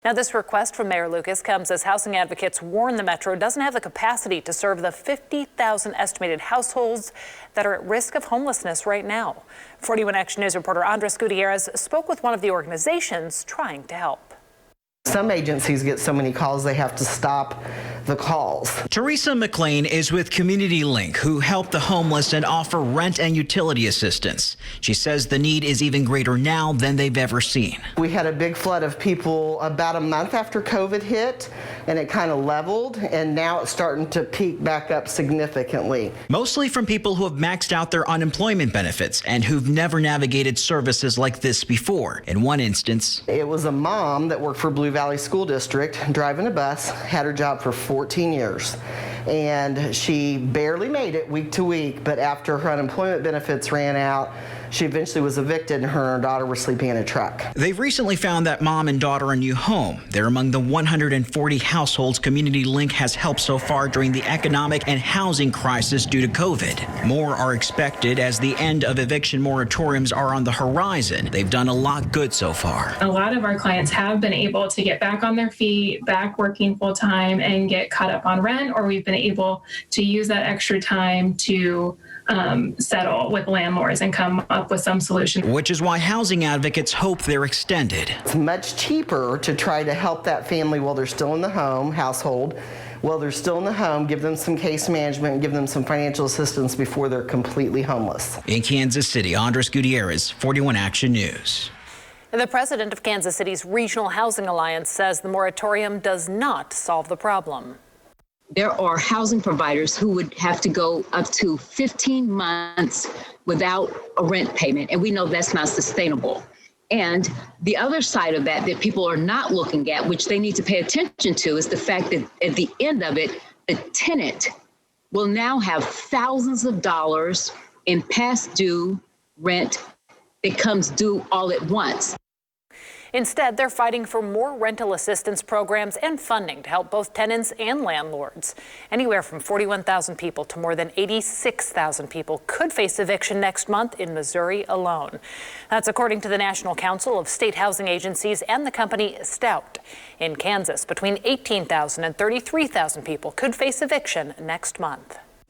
Now, this request from Mayor Lucas comes as housing advocates warn the Metro doesn't have the capacity to serve the 50,000 estimated households that are at risk of homelessness right now. 41 Action News reporter Andres Gutierrez spoke with one of the organizations trying to help. Some agencies get so many calls they have to stop the calls. TERESA McClain is with Community Link, who help the homeless and offer rent and utility assistance. She says the need is even greater now than they've ever seen. We had a big flood of people about a month after COVID hit, and it kind of leveled, and now it's starting to peak back up significantly. Mostly from people who have maxed out their unemployment benefits and who've never navigated services like this before. In one instance, it was a mom that worked for Blue Valley School District, driving a bus, had her job for 14 years, and she barely made it week to week, but after her unemployment benefits ran out, she eventually was evicted, and her and her daughter were sleeping in a truck. They've recently found that mom and daughter a new home. They're among the 140 households Community Link has helped so far during the economic and housing crisis due to COVID. More are expected as the end of eviction moratoriums are on the horizon. They've done a lot good so far. A lot of our clients have been able to get back on their feet, back working full time, and get caught up on rent, or we've been able to use that extra time to settle with landlords and come up with some solution. Which is why housing advocates hope they're extended. It's much cheaper to try to help that family while they're still in the household, while they're still in the home, give them some case management and give them some financial assistance before they're completely homeless. In Kansas City, Andres Gutierrez, 41 Action News. The president of Kansas City's Regional Housing Alliance says the moratorium does not solve the problem. There are housing providers who would have to go up to 15 months without a rent payment, and we know that's not sustainable. And the other side of that people are not looking at, which they need to pay attention to, is the fact that at the end of it, the tenant will now have thousands of dollars in past due rent that comes due all at once. Instead, they're fighting for more rental assistance programs and funding to help both tenants and landlords. Anywhere from 41,000 people to more than 86,000 people could face eviction next month in Missouri alone. That's according to the National Council of State Housing Agencies and the company Stout. In Kansas, between 18,000 and 33,000 people could face eviction next month.